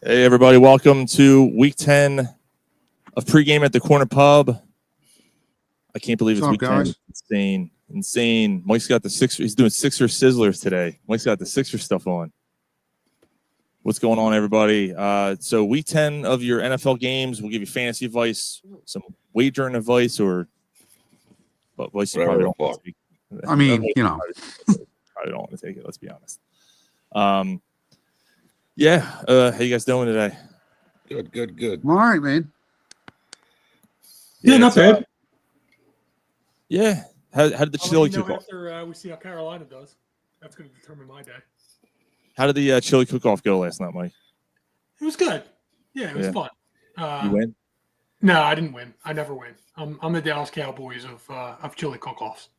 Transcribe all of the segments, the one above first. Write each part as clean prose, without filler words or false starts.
Hey, everybody. Welcome to week 10 of Pregame at the Corner Pub. I can't believe it's week 10. It's insane. Mike's got the Sixer. He's doing Sixer Sizzlers today. Mike's got the Sixer stuff on. What's going on, everybody? So week 10 of your NFL games. We'll give you fantasy advice, some wagering advice, or advice you probably don't want to take. I mean, you know. Probably don't want to take it, let's be honest. How you guys doing today? Good. All right, man. Yeah, not bad. Yeah. How did the chili cook off? After we see how Carolina does, that's going to determine my day. How did the chili cook-off go last night, Mike? It was good. Yeah, it was fun. You win? No, I didn't win. I never win. I'm the Dallas Cowboys of chili cook-offs.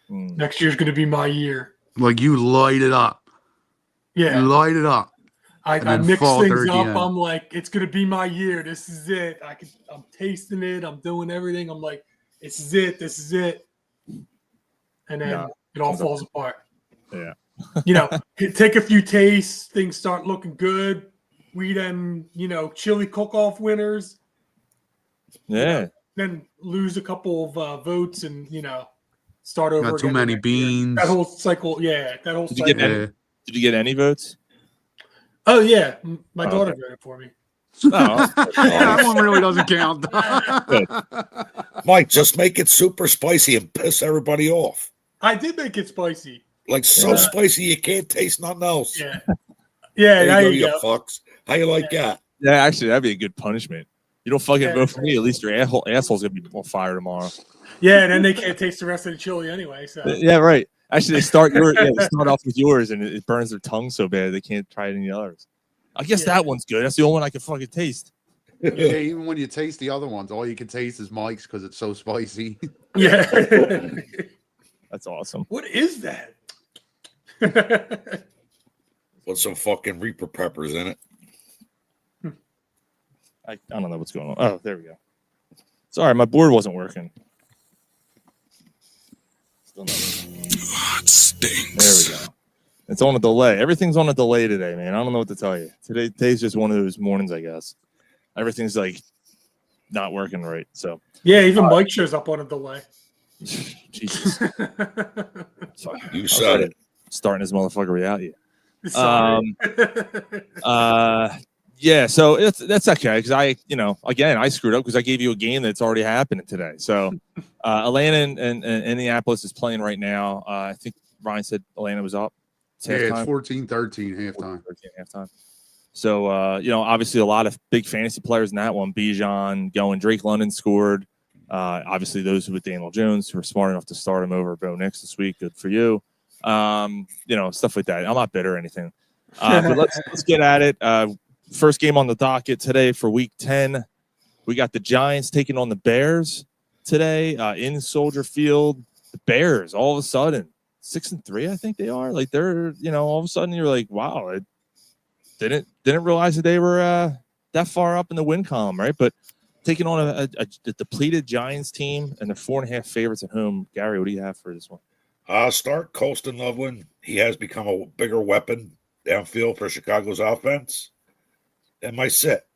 Next year's going to be my year. Like you light it up. Yeah. You light it up. I mix things up. I'm like, it's going to be my year. This is it. I'm tasting it. I'm doing everything. I'm like, this is it. This is it. And then it all falls apart. Yeah. Take a few tastes. Things start looking good. We then, chili cook-off winners. Yeah. Then lose a couple of votes and, start over. Got too many beans. That whole cycle. Yeah. That whole cycle. Did you get any votes? Oh, yeah. My daughter voted for me. Oh. That one really doesn't count. Mike, just make it super spicy and piss everybody off. I did make it spicy. Like so spicy you can't taste nothing else. Yeah. Yeah, there you go. Fucks. How you like that? Yeah, actually, that'd be a good punishment. You don't fucking vote for me, at least your asshole's going to be on fire tomorrow. Yeah, and then they can't taste the rest of the chili anyway. So yeah, right. Actually, they start off with yours, and it burns their tongue so bad they can't try any others. I guess that one's good. That's the only one I can fucking taste. Yeah, even when you taste the other ones, all you can taste is Mike's because it's so spicy. Yeah. That's awesome. What is that? With some fucking Reaper peppers in it. I don't know what's going on. Oh, there we go. Sorry, my board wasn't working. Still not working. It stinks. There we go. It's on a delay. Everything's on a delay today, man. I don't know what to tell you. Today's just one of those mornings, I guess. Everything's like not working right. So yeah, even Mike shows up on a delay. Jesus. You said it. Starting this motherfucker without you. Yeah, so that's okay because I screwed up because I gave you a game that's already happening today. So Atlanta and Indianapolis is playing right now. I think Ryan said Atlanta was up. It's 14-13 halftime. 14-13 halftime. So obviously a lot of big fantasy players in that one. Bijan going, Drake London scored. Obviously those with Daniel Jones who were smart enough to start him over Bo Nix this week. Good for you. Stuff like that. I'm not bitter or anything. But let's get at it. First game on the docket today for week 10. We got the Giants taking on the Bears today in Soldier Field. The Bears, all of a sudden, 6-3, I think they are. Like they're, all of a sudden you're like, wow, I didn't realize that they were that far up in the win column, right? But taking on a depleted Giants team and they're 4.5 favorites at home. Gary, what do you have for this one? Start Colston Loveland. He has become a bigger weapon downfield for Chicago's offense. And my sit,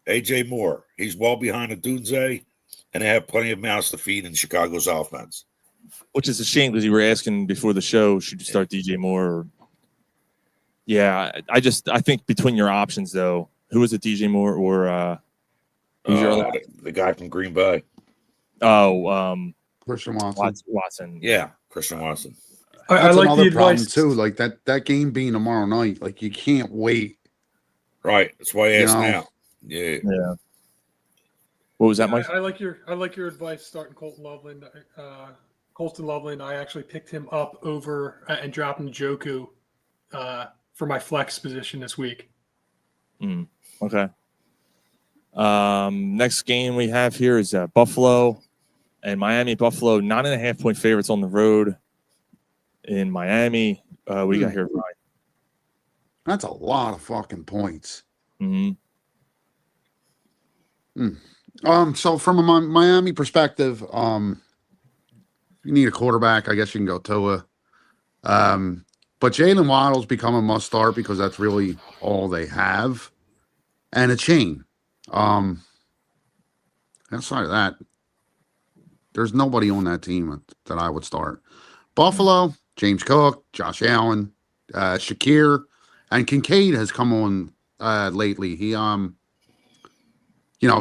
A.J. Moore. He's well behind Odunze, and they have plenty of mouths to feed in Chicago's offense. Which is a shame because you were asking before the show, should you start DJ Moore? Or... Yeah, I think between your options, though, who is it, DJ Moore or who's your other? The guy from Green Bay. Oh, Christian Watson. Watson. Yeah, Christian Watson. That's like another the problem advice too. Like that game being tomorrow night, like you can't wait. Right. That's why I asked now. Yeah. What was that, Mike? I like your advice starting Colston Loveland. Colston Loveland, I actually picked him up over and dropped Njoku for my flex position this week. Okay. Next game we have here is Buffalo and Miami. Buffalo 9.5-point favorites on the road in Miami. We got here, Ryan. That's a lot of fucking points. So from a Miami perspective, you need a quarterback. I guess you can go Tua. But Jalen Waddle's become a must start because that's really all they have. and a chain. Outside of that, there's nobody on that team that I would start. Buffalo, James Cook, Josh Allen, Shakir, and Kincaid has come on lately. He if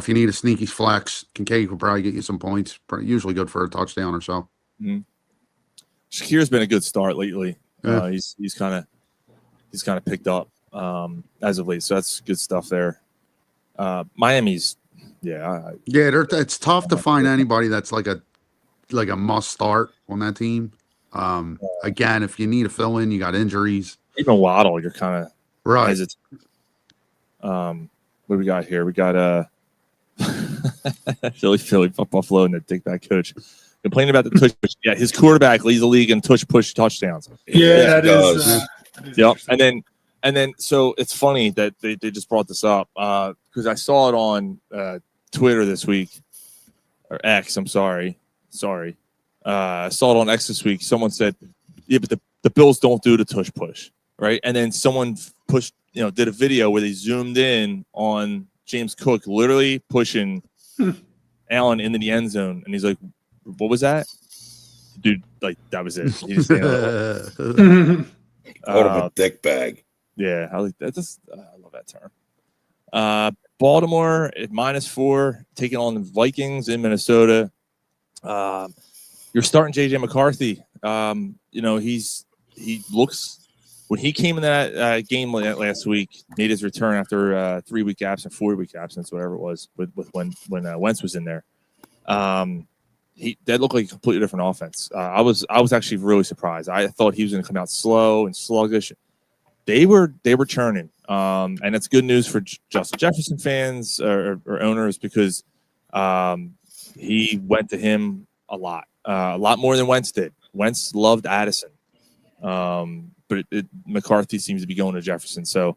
you need a sneaky flex, Kincaid will probably get you some points. Usually good for a touchdown or so. Mm-hmm. Shakir's been a good start lately. Yeah. He's kind of picked up as of late, so that's good stuff there. Miami's, it's tough to find anybody that's like a must start on that team. Again, if you need a fill in, you got injuries. Even Waddle, you're kind of right. hesitant. What do we got here? We got Philly Buffalo and the dickbag coach complaining about the tush push. Yeah, his quarterback leads the league in tush push touchdowns. Yeah, that is. Yep. And then so it's funny that they just brought this up because I saw it on Twitter this week, or X. I'm sorry. I saw it on X this week. Someone said, "Yeah, but the Bills don't do the tush push, right?" And then someone did a video where they zoomed in on James Cook literally pushing Allen into the end zone, and he's like, "What was that, dude?" Like that was it. He just called him a dick bag. Yeah, I like that. I love that term. Baltimore at -4, taking on the Vikings in Minnesota. You're starting JJ McCarthy. He looks when he came in that game last week, made his return after 3-week absence, 4-week absence, whatever it was, with when Wentz was in there. That looked like a completely different offense. I was actually really surprised. I thought he was going to come out slow and sluggish. They were churning, and it's good news for Justin Jefferson fans or owners because he went to him a lot more than Wentz did. Wentz loved Addison, but McCarthy seems to be going to Jefferson. So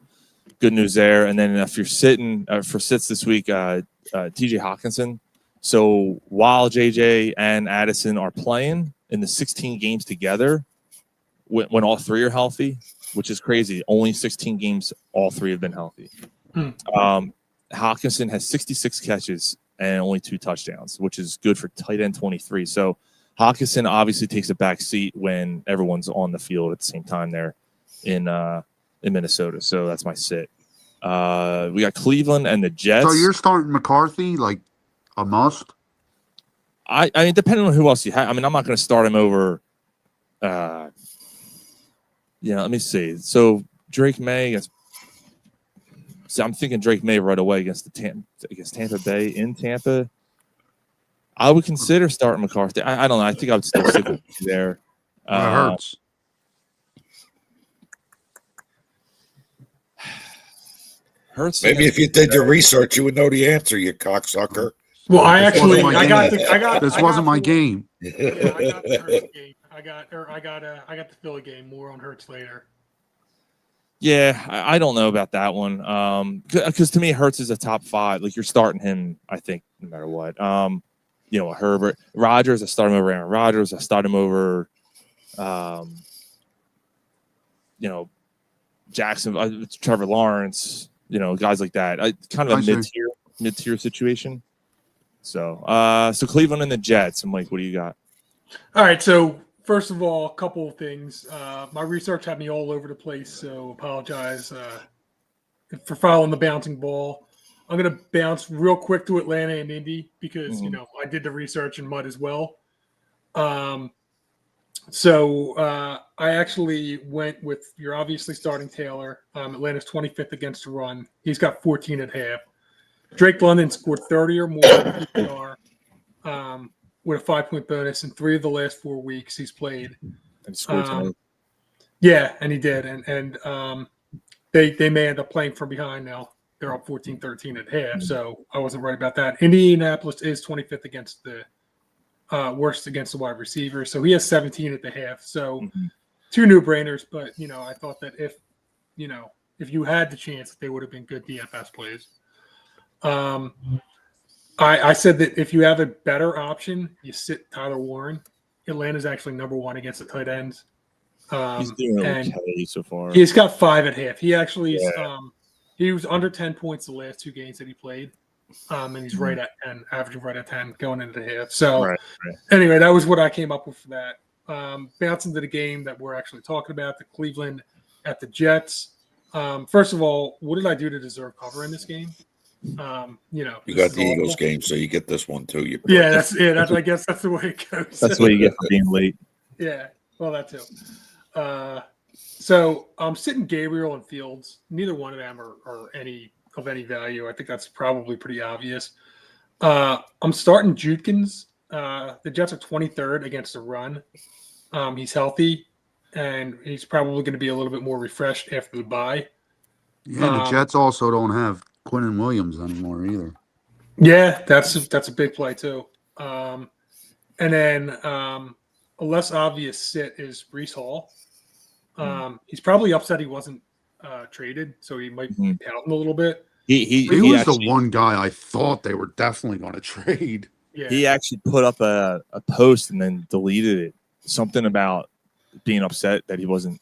good news there. And then if you're sitting for sits this week, T.J. Hawkinson. So while J.J. and Addison are playing in the 16 games together, when all three are healthy, which is crazy. Only 16 games, all three have been healthy. Hawkinson has 66 catches and only 2 touchdowns, which is good for tight end 23. So Hawkinson obviously takes a back seat when everyone's on the field at the same time there in Minnesota. So that's my sit. We got Cleveland and the Jets. So you're starting McCarthy like a must? I mean, depending on who else you have. I mean, I'm not going to start him over. Let me see. So Drake May I'm thinking Drake May right away against Tampa Bay in Tampa. I would consider starting McCarthy. I don't know. I think I would still stick with you there. Hurts. Hurts. Maybe if you did your research, you would know the answer, you cocksucker. Well, I got This wasn't my game. Yeah, I got the Hurts game. I got the Philly game. More on Hurts later. Yeah, I don't know about that one. Because to me, Hurts is a top 5. Like you're starting him, I think, no matter what. Herbert, Rodgers. I start him over Aaron Rodgers. I start him over, Jackson, Trevor Lawrence. Guys like that. Kind of a mid-tier situation. So Cleveland and the Jets. I'm like, what do you got? All right, so. First of all, a couple of things. My research had me all over the place, so apologize for following the bouncing ball. I'm going to bounce real quick to Atlanta and Indy because, I did the research in mud as well. So I actually went with you're obviously starting Taylor. Atlanta's 25th against the run. He's got 14 at half. Drake London scored 30 or more in PPR. With a 5-point bonus in 3 of the last 4 weeks he's played. And scored yeah, and he did. And they may end up playing from behind now. They're up 14-13 at half, so I wasn't right about that. Indianapolis is 25th against the worst against the wide receiver, so he has 17 at the half. So 2 no-brainers, but I thought that if you had the chance, they would have been good DFS plays. I said that if you have a better option, you sit Tyler Warren. Atlanta's actually number 1 against the tight ends. He's doing okay so far. He's got 5 at half. He actually is He was under 10 points the last 2 games that he played. And he's right at 10, averaging right at 10 going into the half. So anyway, that was what I came up with for that. Bouncing to the game that we're actually talking about, the Cleveland at the Jets. First of all, what did I do to deserve cover in this game? You got the Eagles game, so you get this one too. That's I guess that's the way it goes. That's what you get for being late. Yeah, well, that too. So I'm sitting Gabriel and Fields. Neither one of them are any of any value. I think that's probably pretty obvious. I'm starting Judkins. The Jets are 23rd against the run. He's healthy, and he's probably going to be a little bit more refreshed after the bye. Yeah, the Jets also don't have Quinnen Williams anymore either. Yeah, that's a big play too. And then a less obvious sit is Breece Hall. He's probably upset he wasn't traded, so he might be pouting a little bit. He was actually the one guy I thought they were definitely going to trade. Yeah. He actually put up a post and then deleted it. Something about being upset that he wasn't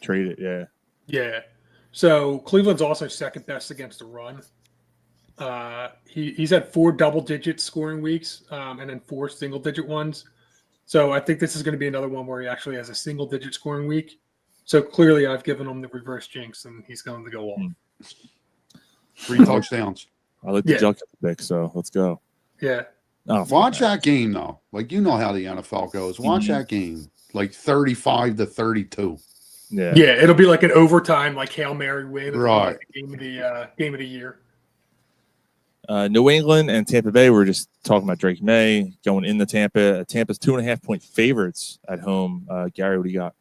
traded. Yeah. Yeah. So Cleveland's also second best against the run. He's had 4 double-digit scoring weeks and then 4 single-digit ones. So I think this is going to be another one where he actually has a single-digit scoring week. So clearly I've given him the reverse jinx, and he's going to go off. 3 touchdowns. I like the junk pick, so let's go. Yeah. Oh, watch that game, though. Like, you know how the NFL goes. Watch that game. Like 35-32. Yeah. Yeah, it'll be like an overtime, like Hail Mary win. Right. Like the game of the year. New England and Tampa Bay, we're just talking about Drake May going into Tampa. Tampa's 2.5-point favorites at home. Gary, what do you got?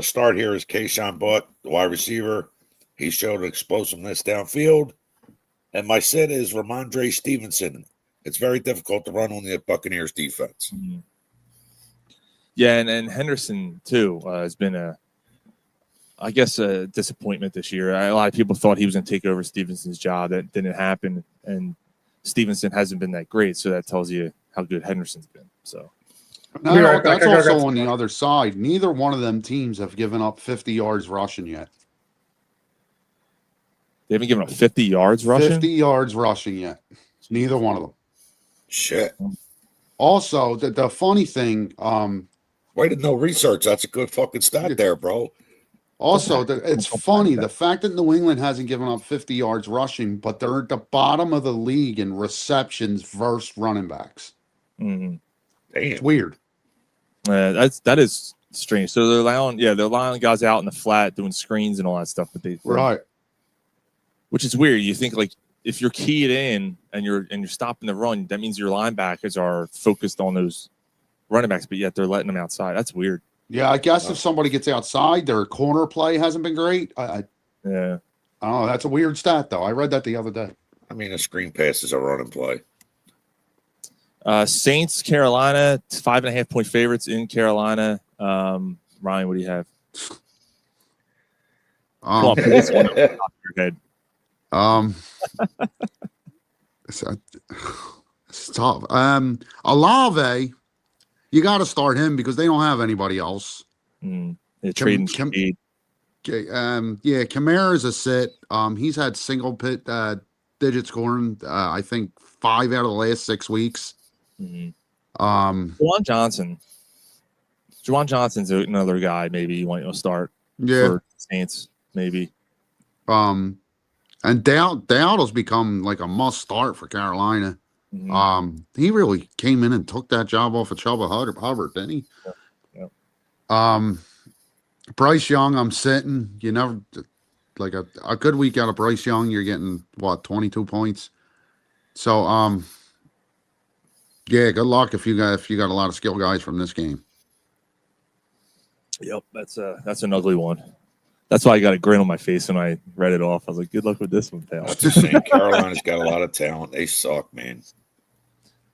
Start here is Keyshawn Butt, the wide receiver. He showed explosiveness downfield. And my sit is Ramondre Stevenson. It's very difficult to run on the Buccaneers defense. Mm-hmm. Yeah, and Henderson, too, has been a disappointment this year. A lot of people thought he was going to take over Stevenson's job. That didn't happen, and Stevenson hasn't been that great, so that tells you how good Henderson's been. So, no, that's also on the other side. Neither one of them teams have given up 50 yards rushing yet. They haven't given up 50 yards rushing? 50 yards rushing yet. Neither one of them. Shit. Also, the funny thing... Way to know research. That's a good fucking stat there, bro. Also, it's funny. The fact that New England hasn't given up 50 yards rushing, but they're at the bottom of the league in receptions versus running backs. Mm-hmm. It's weird. That is strange. So they're allowing guys out in the flat doing screens and all that stuff. But which is weird. You think like if you're keyed in and you're stopping the run, that means your linebackers are focused on those running backs, but yet they're letting them outside. That's weird. Yeah, I guess if somebody gets outside, their corner play hasn't been great. I don't know. That's a weird stat, though. I read that the other day. I mean, a screen pass is a running play. Saints, Carolina, 5.5-point favorites in Carolina. Ryan, what do you have? Come on, put this one on top of your head. It's tough. Olave. You got to start him because they don't have anybody else. They're trading speed. Kamara's a sit. He's had single-digit scoring, I think, 5 out of the last 6 weeks. Juwan Johnson's another guy maybe you want to start for Saints, maybe. And Dowdle's become like a must-start for Carolina. He really came in and took that job off of Chuba Hubbard, didn't he? Yeah. Bryce Young, I'm sitting. You never like a good week out of Bryce Young, you're getting 22 points. So good luck if you got a lot of skill guys from this game. Yep, that's an ugly one. That's why I got a grin on my face when I read it off. I was like, good luck with this one, pal. That's the same. Carolina's got a lot of talent. They suck, man.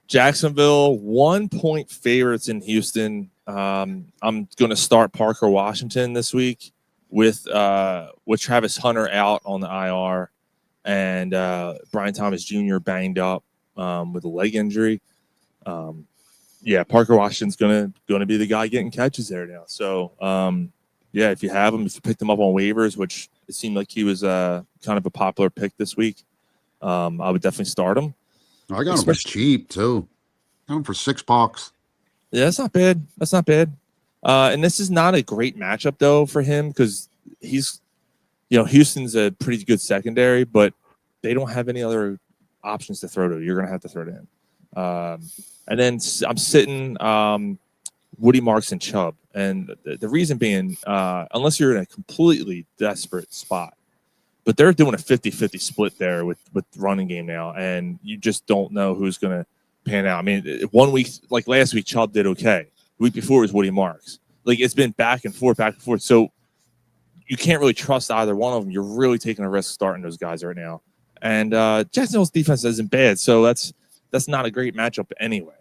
Jacksonville, 1-point favorites in Houston. I'm going to start Parker Washington this week with Travis Hunter out on the IR and Brian Thomas Jr. banged up with a leg injury. Parker Washington's going to be the guy getting catches there now. So, if you have him, if you picked him up on waivers, which It seemed like he was kind of a popular pick this week. I would definitely start him. I got him for cheap too. Got him for $6. Yeah, that's not bad. That's not bad. And this is not a great matchup though for him because he's, Houston's a pretty good secondary, but they don't have any other options to throw to. You're gonna have to throw to him. And then I'm sitting Woody Marks and Chubb, and the reason being, unless you're in a completely desperate spot, but they're doing a 50-50 split there with running game now, and you just don't know who's going to pan out. I mean, 1 week, like last week, Chubb did okay. The week before was Woody Marks. Like, it's been back and forth. So you can't really trust either one of them. You're really taking a risk starting those guys right now. And Jacksonville's defense isn't bad, so that's not a great matchup anyway.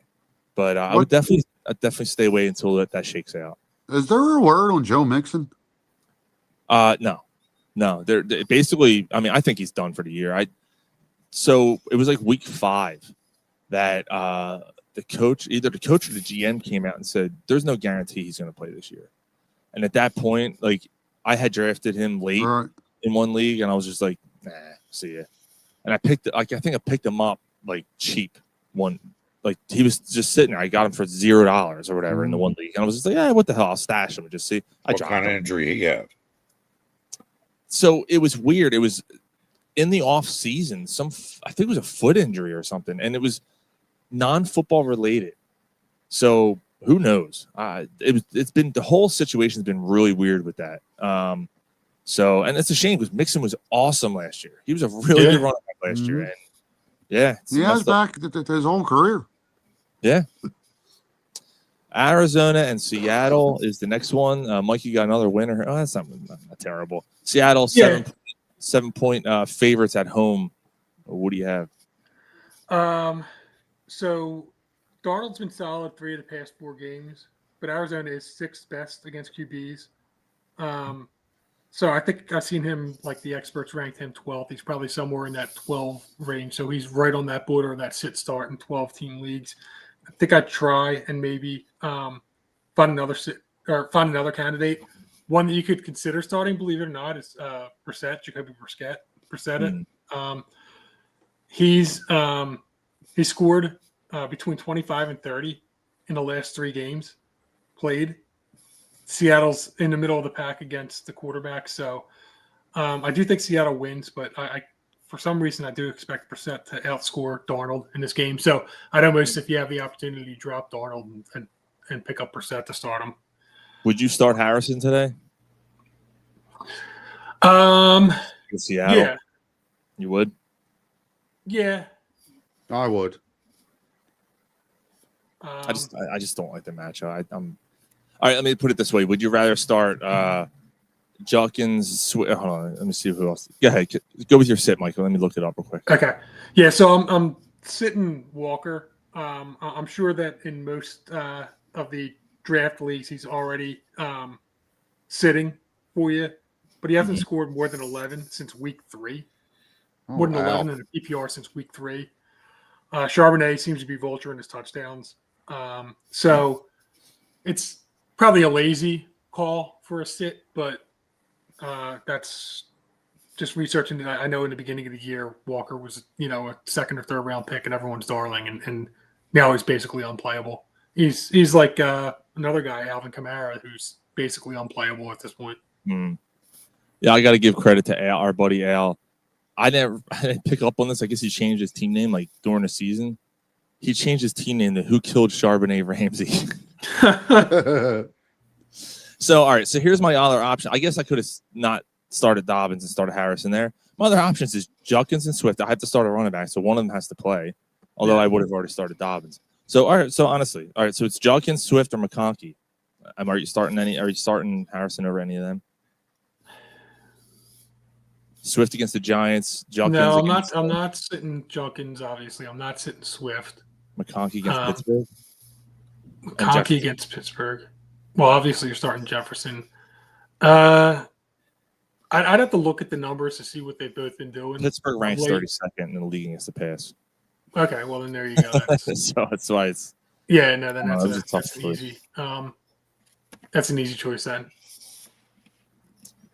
But I would definitely stay away until that shakes out. Is there a word on Joe Mixon? No. They're basically. I mean, I think he's done for the year. So it was like week 5 that the coach, either the coach or the GM, came out and said there's no guarantee he's going to play this year. And at that point, like, I had drafted him late in one league, and I was just like, nah, see ya. And I think I picked him up like cheap one. Like, he was just sitting there. I got him for $0 or whatever in the one league. And I was just like, what the hell? I'll stash him and just see. What kind of injury he had? So it was weird. It was in the off season. I think it was a foot injury or something. And it was non-football related. So who knows? It's been, the whole situation's been really weird with that. So, and it's a shame because Mixon was awesome last year. He was a really good running back last year. And he's back to his own career. Yeah. Arizona and Seattle is the next one. Mike, you got another winner. Oh, that's not terrible. Seattle, 7-point favorites at home. What do you have? So Darnold's been solid 3 of the past 4 games, but Arizona is 6th best against QBs. So I think I've seen him, like the experts ranked him 12th. He's probably somewhere in that 12 range. So he's right on that border of that sit start in 12-team leagues. I think I'd try and maybe find another candidate. One that you could consider starting, believe it or not, is Brissett, Jacoby Brissett. He scored between 25 and 30 in the last 3 games played. Seattle's in the middle of the pack against the quarterback. So I do think Seattle wins, but I for some reason, I do expect Brissett to outscore Darnold in this game. So I'd almost, if you have the opportunity, drop Darnold and pick up Brissett to start him. Would you start Harrison today? In Seattle? Yeah. You would? Yeah. I would. I just don't like the matchup. All right, let me put it this way. Would you rather start Judkins? Hold on, let me see who else. Go ahead. Go with your sit, Michael. Let me look it up real quick. Okay. Yeah, so I'm sitting Walker. I'm sure that in most of the draft leagues, he's already sitting for you, but he hasn't scored more than 11 since week 3. More than 11 in the PPR since week 3. Charbonnet seems to be vulturing his touchdowns. So it's probably a lazy call for a sit, but that's just researching. I know in the beginning of the year, Walker was, a 2nd or 3rd round pick and everyone's darling, and now he's basically unplayable. He's like another guy, Alvin Kamara, who's basically unplayable at this point. Yeah, I got to give credit to Al, our buddy Al. I didn't pick up on this. I guess he changed his team name like during the season. He changed his team name to Who Killed Charbonnet Ramsey. So, all right. So here's my other option. I guess I could have not started Dobbins and started Harrison there. My other options is Judkins and Swift. I have to start a running back, so one of them has to play. Although I would have already started Dobbins. So, all right. So honestly, all right. So it's Judkins, Swift, or McConkey. Are you starting Harrison over any of them? Swift against the Giants. Judkins. No, I'm not sitting Judkins. Obviously, I'm not sitting Swift. McConkey against Pittsburgh. McConkey against Pittsburgh. Well, obviously, you're starting Jefferson. I'd have to look at the numbers to see what they've both been doing. Pittsburgh ranks 32nd in the league against the pass. Okay, well then there you go. So that's why it's. Yeah, no, then that's an easy choice then.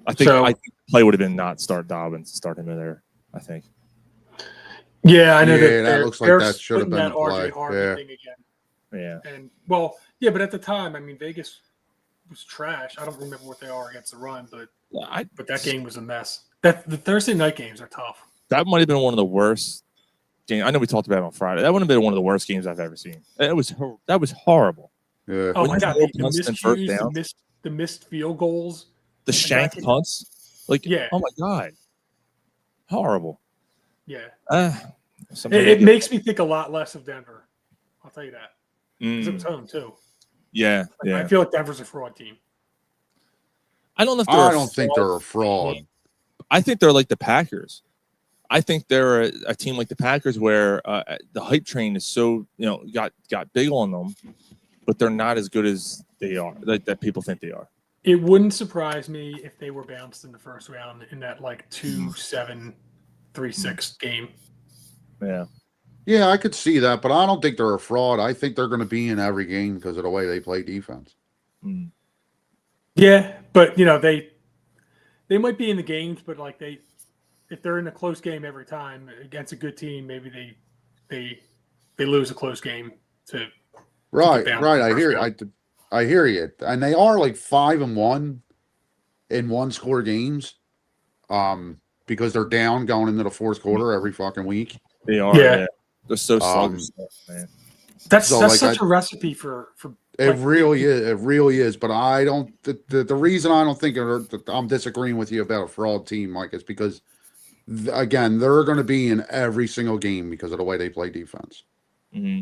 I think the play would have been not start Dobbins, start him in there. I think. Yeah, I know that looks like that should have been that the play. RJ Harvey thing again. Yeah. And but at the time, I mean, Vegas was trash. I don't remember what they are against the run, but that game was a mess. The Thursday night games are tough. That might have been one of the worst games. I know we talked about it on Friday. That would have been one of the worst games I've ever seen. That was horrible. Yeah. Oh my God, the miscues, the missed field goals, the shanked punts. Oh my God, horrible. Yeah. It makes me think a lot less of Denver. I'll tell you that. Because it was home too. Yeah, I feel like Denver's a fraud team. I don't know if I don't think they're a fraud. I think they're like the Packers. I think they're a team like the Packers where the hype train is so got big on them, but they're not as good as they are that people think they are. It wouldn't surprise me if they were bounced in the first round in that 2-7, 3-6 game. Yeah. Yeah, I could see that, but I don't think they're a fraud. I think they're going to be in every game because of the way they play defense. Mm. Yeah, but they might be in the games, but if they're in a close game every time against a good team, maybe they lose a close game to right. I hear you, and they are 5-1 in one-score games, because they're down going into the fourth quarter every fucking week. They are. Yeah. They're so sluggish, man. That's such a recipe for. It really is. It really is. But I don't. The reason I don't think I'm disagreeing with you about a fraud team, Mike, is because again they're going to be in every single game because of the way they play defense. Mm-hmm.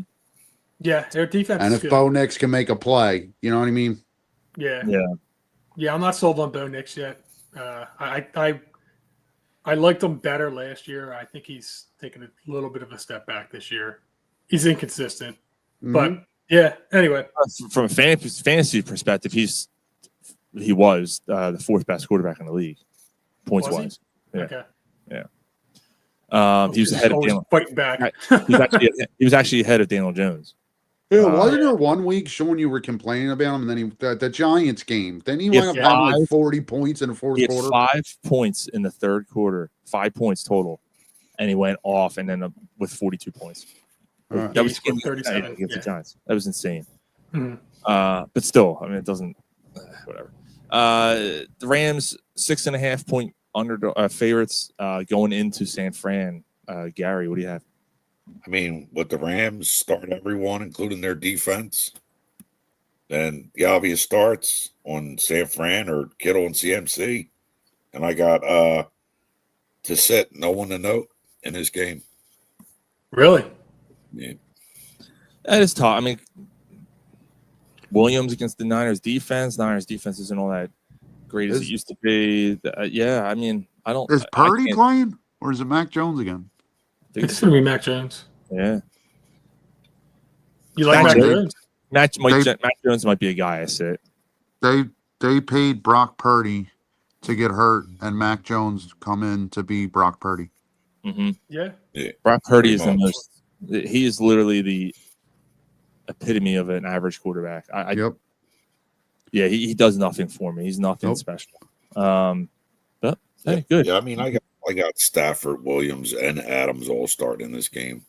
Yeah, their defense. And if Bo Nix can make a play, you know what I mean? Yeah. Yeah. I'm not sold on Bo Nix yet. I liked him better last year. I think he's taken a little bit of a step back this year. He's inconsistent, but yeah. Anyway, from a fantasy perspective, he was the fourth best quarterback in the league, points wise. Yeah. Okay. Yeah. He was ahead of Daniel. Fighting back. he was actually ahead of Daniel Jones. Yeah, wasn't there 1 week showing you were complaining about him, and then the Giants game? Then he went up having 40 points in the fourth quarter. 5 points in the third quarter, 5 points total, and he went off and then with 42 points. That was 37 against the Giants. That was insane. Mm-hmm. But still, I mean, it doesn't. Whatever. The Rams 6.5 point favorites going into San Fran. Gary, what do you have? I mean, with the Rams start everyone, including their defense, then the obvious starts on San Fran or Kittle and CMC. And I got to sit no one to note in this game. Really? Yeah. That is tough. I mean, Williams against the Niners defense. Niners defense isn't all that great as it used to be. Yeah, I mean, I don't. Is Purdy playing or is it Mac Jones again? It's going to be Mac Jones. Yeah. You like Mac Jones? Mac Jones might be a guy I sit. They paid Brock Purdy to get hurt, and Mac Jones come in to be Brock Purdy. Mm-hmm. Yeah. Brock Purdy is the most. He is literally the epitome of an average quarterback. Yep. Yeah, he does nothing for me. He's nothing special. But hey, good. Yeah, I mean, I got Stafford, Williams, and Adams all starting in this game.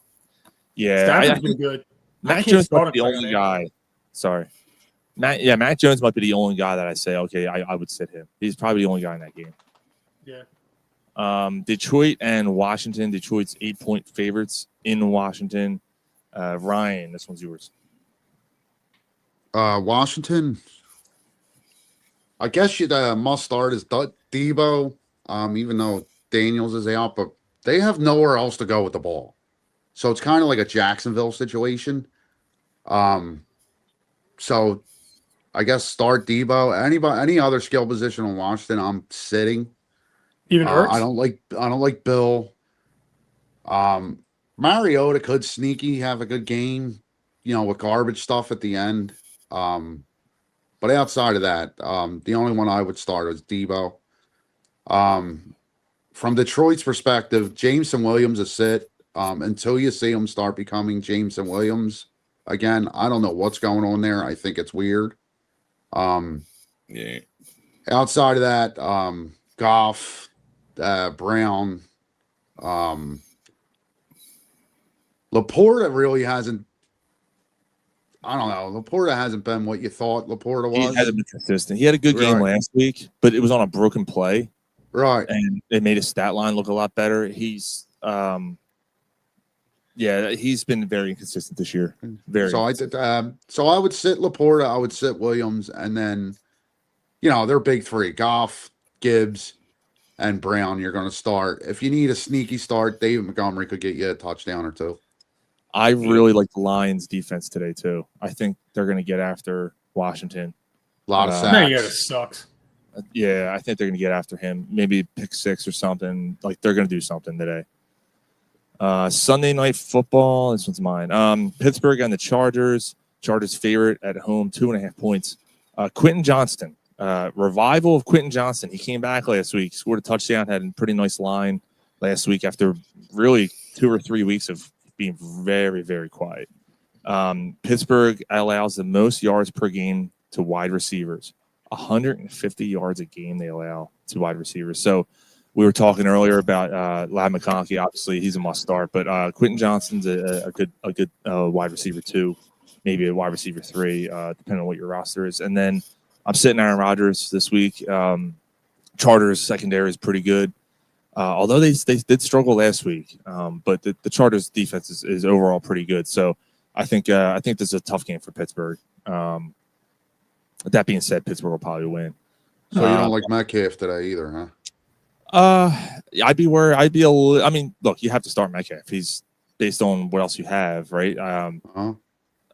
Yeah, Stafford's been good. Mac Jones might be the only guy. Sorry. Mac Jones might be the only guy that I say, okay, I would sit him. He's probably the only guy in that game. Yeah. Detroit and Washington. Detroit's 8-point favorites in Washington. Ryan, this one's yours. Washington. I guess the must start is Debo, even though Daniels is out, but they have nowhere else to go with the ball. So it's kind of like a Jacksonville situation. So I guess start Debo. Any other skill position on Washington, I'm sitting. Even Hurts? I don't like Bill. Mariota could sneaky have a good game, with garbage stuff at the end. But outside of that, the only one I would start is Debo. From Detroit's perspective, Jameson Williams is sit until you see him start becoming Jameson Williams again. I don't know what's going on there. I think it's weird. Yeah. Outside of that, Goff, Brown, Laporta really hasn't. I don't know. Laporta hasn't been what you thought Laporta was. He hasn't been consistent. He had a good game last week, but it was on a broken play. Right. And it made his stat line look a lot better. He's he's been very inconsistent this year. Very. So I would sit Laporta, I would sit Williams, and then they're big three. Goff, Gibbs, and Brown you're going to start. If you need a sneaky start, David Montgomery could get you a touchdown or two. I really like the Lions defense today too. I think they're going to get after Washington. A lot of sacks. Mariota sucks. Yeah, I think they're going to get after him. Maybe pick 6 or something. Like they're going to do something today. Sunday night football. This one's mine. Pittsburgh and the Chargers. Chargers favorite at home, 2.5 points. Quentin Johnston. Revival of Quentin Johnston. He came back last week, scored a touchdown, had a pretty nice line last week after really 2 or 3 weeks of being very, very quiet. Pittsburgh allows the most yards per game to wide receivers. 150 yards a game they allow to wide receivers. So we were talking earlier about Ladd McConkey. Obviously, he's a must start, but Quentin Johnston's a good wide receiver 2, maybe a wide receiver 3, depending on what your roster is. And then I'm sitting Aaron Rodgers this week. Chargers secondary is pretty good. Although they did struggle last week, but the Chargers defense is overall pretty good. So I think this is a tough game for Pittsburgh. That being said, Pittsburgh will probably win. So you don't like Metcalf today either, huh? I'd be worried. I'd be a little. I mean, look, you have to start Metcalf. He's based on what else you have, right?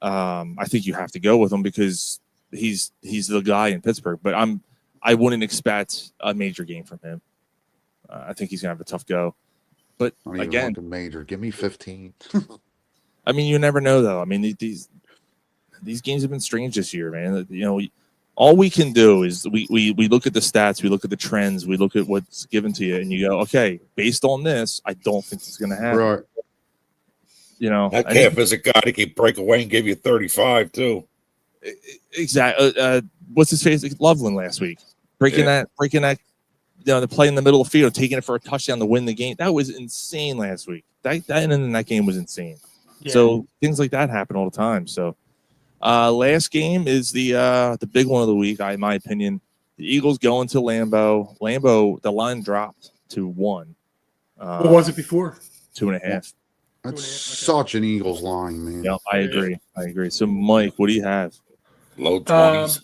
I think you have to go with him because he's the guy in Pittsburgh. But I wouldn't expect a major game from him. I think he's gonna have a tough go. But again, major. Give me 15. I mean, you never know though. I mean, these games have been strange this year, man. All we can do is we look at the stats, we look at the trends, we look at what's given to you, and you go, okay, based on this, I don't think it's going to happen. Right. Metcalf is a guy that can break away and give you 35 too. Exactly. What's his face? Loveland last week, breaking that. The play in the middle of the field, taking it for a touchdown to win the game. That was insane last week. That game was insane. Yeah. So things like that happen all the time. So. Last game is the big one of the week, in my opinion. The Eagles going to Lambeau. Lambeau, the line dropped to 1. What was it before? 2.5. That's such an Eagles line, man. Yeah, I agree. So, Mike, what do you have? Low 20s.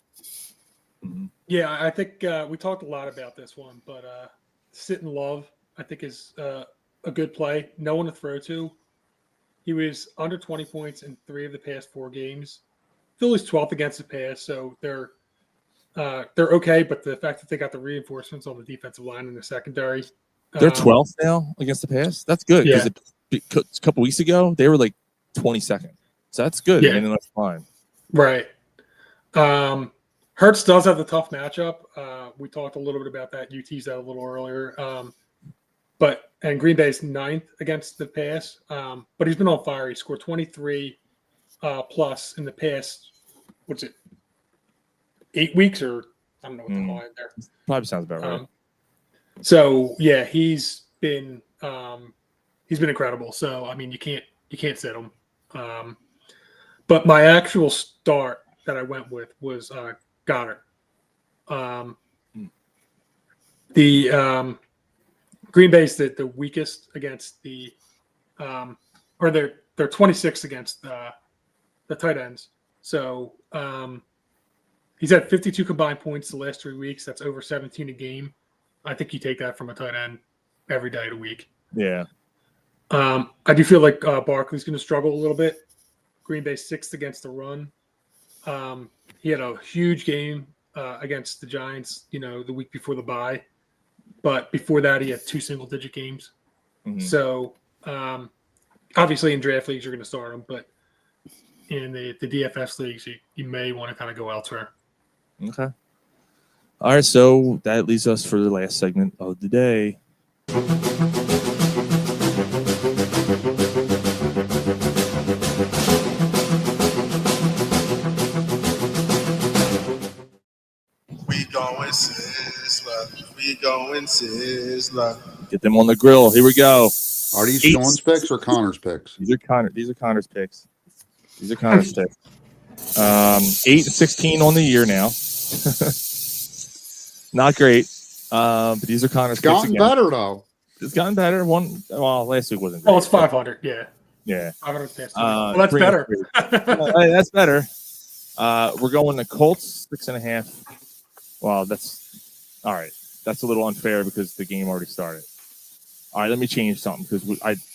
Yeah, I think we talked a lot about this one, but Sit and Love, I think, is a good play. No one to throw to. He was under 20 points in 3 of the past 4 games. Philly's 12th against the pass, so they're okay. But the fact that they got the reinforcements on the defensive line in the secondary, they're 12th now against the pass. That's good because a couple weeks ago they were like 22nd, so that's good. Yeah. I mean, that's fine. Right. Hurts does have the tough matchup. We talked a little bit about that. You teased that a little earlier. And Green Bay's 9th against the pass, but he's been on fire. He scored 23 plus in the past. What's it? 8 weeks or I don't know what the line there. Probably sounds about right. So yeah, he's been incredible. So I mean, you can't sit him. But my actual start that I went with was Goddard. The Green Bay's the weakest against the or they're 26th against the tight ends. So he's had 52 combined points the last 3 weeks. That's over 17 a game. I think you take that from a tight end every day of the week. Yeah. I do feel like Barkley's going to struggle a little bit. Green Bay 6th against the run. He had a huge game against the Giants, the week before the bye. But before that, he had 2 single-digit games. Mm-hmm. So, obviously, in draft leagues, you're going to start him. But in the DFS leagues, you may want to kind of go elsewhere. Okay. All right, so that leaves us for the last segment of the day. We going sis, but we We going Sizzler. Get them on the grill. Here we go. Are these Sean's picks or Connor's picks? These are Connor's picks. These are Connor's picks. 8-16 on the year now. Not great. But these are Connor's picks. It's gotten better though. It's gotten better. Last week wasn't great. Oh, it's 500. Yeah. Yeah. 500 past. Well, that's better. Hey, that's better. We're going to Colts 6.5. Well, that's all right. That's a little unfair because the game already started. All right, let me change something because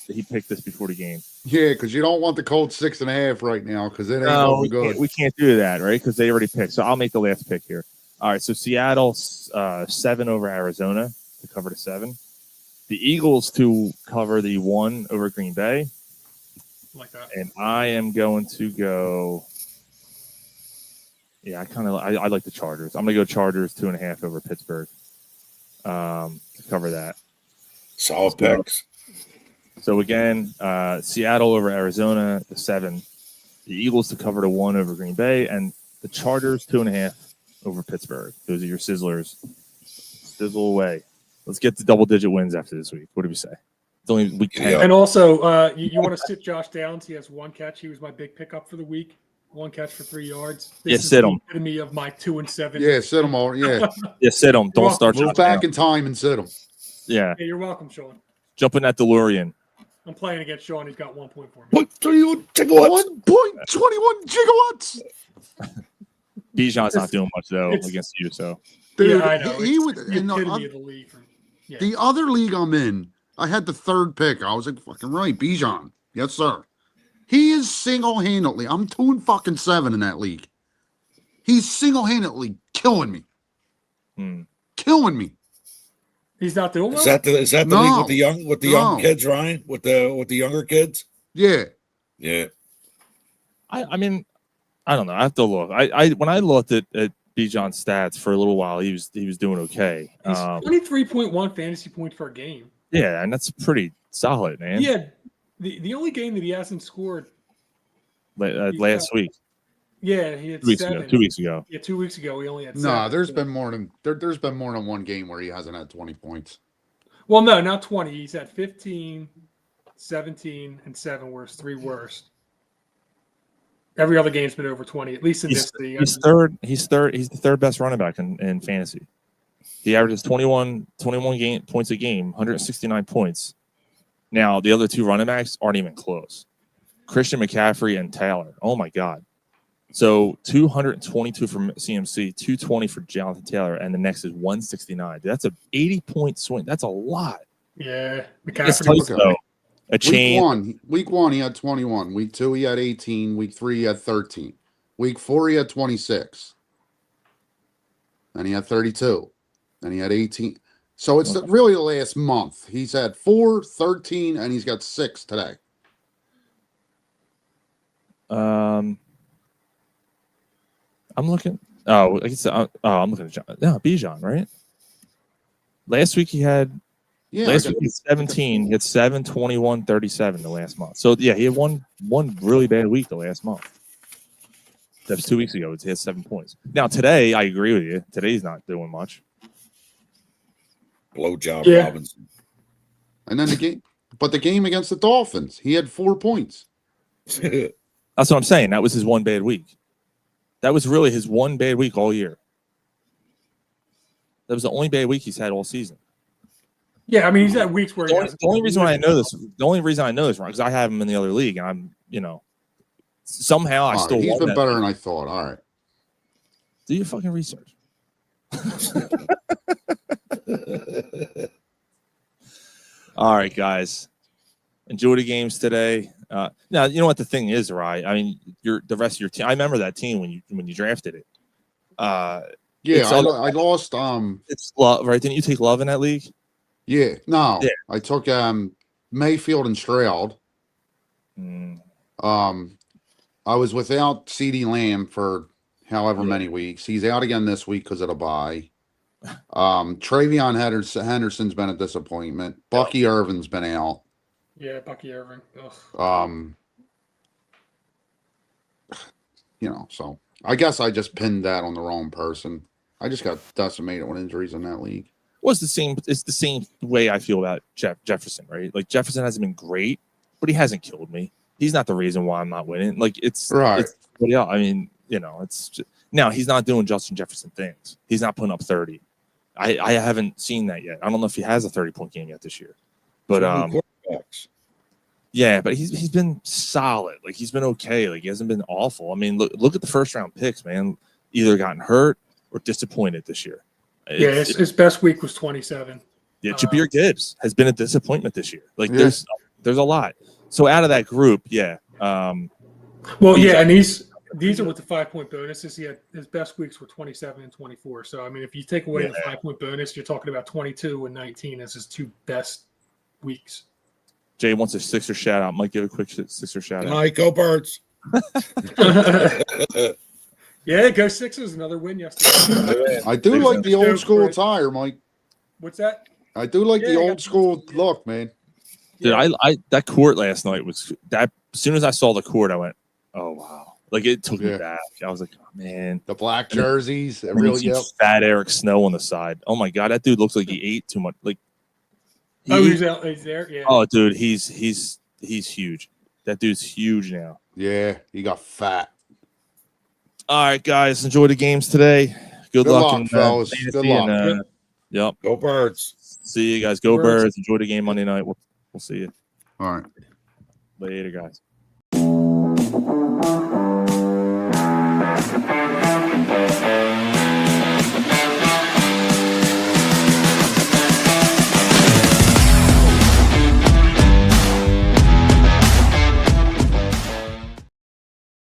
he picked this before the game. Yeah, because you don't want the Colts 6.5 right now because it ain't looking good. We can't do that, right? Because they already picked. So I'll make the last pick here. All right, so Seattle 7 over Arizona to cover the 7. The Eagles to cover the 1 over Green Bay. Like that. And I am going to go. Yeah, I like the Chargers. I'm going to go Chargers 2.5 over Pittsburgh to cover that. Solid picks. So again, Seattle over Arizona, the 7. The Eagles to cover the 1 over Green Bay, and the Chargers 2.5 over Pittsburgh. Those are your sizzlers. Sizzle away. Let's get to double-digit wins after this week. What do we say? It's only week 10. And also, you want to sit Josh Downs. He has 1 catch. He was my big pickup for the week. 1 catch for 3 yards. This is sit the him. epitome of my 2-7. Yeah, sit them all. Yeah, Yeah, sit them. Don't start. move back in time and sit them. Yeah. Hey, you're welcome, Sean. Jump in that DeLorean. I'm playing against Sean. He's got 1.4 million. 1.21 gigawatts. 1.21 gigawatts. Bijan's not doing much though against you. So Dude, Yeah, I know. he It's would. the epitome of the league. The other league I'm in, I had the 3rd pick. I was like, fucking right, Bijan. Yes, sir. He is single-handedly. I'm 2-7 in that league. He's single-handedly killing me. Killing me. He's not doing well. Is that the No. league with the young kids, Ryan? With the younger kids? Yeah. Yeah. I mean, I don't know. I have to look. I when I looked at Bijan's stats for a little while, he was doing okay. He's 23.1 fantasy points per game. Yeah, and that's pretty solid, man. Yeah. The only game that he hasn't scored Last week. Yeah, he had 2 weeks 7. ago. 2 weeks ago. Yeah, 2 weeks ago he only had 7. No, there's been more than there's been more than 1 game where he hasn't had 20 points. Well, no, not 20. He's had 15, 17, and 7 were his 3 worst. Every other game's been over 20, at least in this league. He's third. He's the 3rd best running back in fantasy. He averages 21 points a game, 169 points. Now, the other 2 running backs aren't even close. Christian McCaffrey and Taylor. Oh, my God. So 222 from CMC, 220 for Jonathan Taylor, and the next is 169. That's a 80-point swing. That's a lot. Yeah. It's McCaffrey. tight, though. A chain. Week 1, he had 21. Week 2, he had 18. Week 3, he had 13. Week 4, he had 26. And he had 32. And he had 18. So it's really the last month. He's had 4, 13, and he's got 6 today. I'm looking. Oh, like I said, I'm looking at John. No, Bijan, right? Last week he had. Yeah, last week he had 17. He had 7, 21, 37 the last month. So yeah, he had one really bad week the last month. That was 2 weeks ago. He had 7 points. Now today, I agree with you. Today's not doing much. Blow job, Yeah. Robinson. And then the game against the Dolphins, he had 4 points. That's what I'm saying. That was his one bad week. That was really his one bad week all year. That was the only bad week he's had all season. Yeah, I mean, he's had weeks where The only reason I know this, Ron, because I have him in the other league, and I'm, somehow I still. He's won been that better league. than I thought. All right. Do your fucking research. All right, guys. Enjoy the games today. Now, you know what the thing is, right? I mean, the rest of your team. I remember that team when you drafted it. Yeah, I lost. It's Love, right? Didn't you take Love in that league? Yeah, no, Yeah. I took Mayfield and Stroud. I was without CeeDee Lamb for however many weeks. He's out again this week because of the bye. Travion Henderson's been a disappointment. Bucky Irvin's been out. Yeah, Bucky Irving. Ugh. So I guess I just pinned that on the wrong person. I just got decimated with injuries in that league. Well, it's the same. It's the same way I feel about Jefferson, right? Like Jefferson hasn't been great, but he hasn't killed me. He's not the reason why I'm not winning. Like it's Right. It's, yeah, I mean, it's just, now he's not doing Justin Jefferson things. He's not putting up 30. I haven't seen that yet. I don't know if he has a 30-point game yet this year, but yeah, but he's been solid. Like he's been okay. Like he hasn't been awful. I mean, look at the first round picks, man. Either gotten hurt or disappointed this year. His best week was 27. Yeah, Jahmyr Gibbs has been a disappointment this year. Like there's a lot. So out of that group, and these are with the 5-point bonuses. He had his best weeks were 27 and 24. So I mean, if you take away the 5-point bonus, you're talking about 22 and 19 as his two best weeks. Jay wants a Sixer shout out. Might give a quick Sixer shout out. All right, go Birds. Yeah, go Sixers. Another win yesterday. I do like the old school attire, Mike. What's that? I do like the old school look, man. Dude, I that court last night was that. As soon as I saw the court, I went, "Oh wow!" Like it took me back. I was like, "Oh man!" The black jerseys, really fat Eric Snow on the side. Oh my god, that dude looks like he ate too much. Like, he's there. Yeah. Oh, dude, he's huge. That dude's huge now. Yeah, he got fat. All right, guys, enjoy the games today. Good luck fellas. Good luck. Yep. Go Birds. See you guys. Go Birds. Enjoy the game Monday night. We'll see you. All right. Later, guys.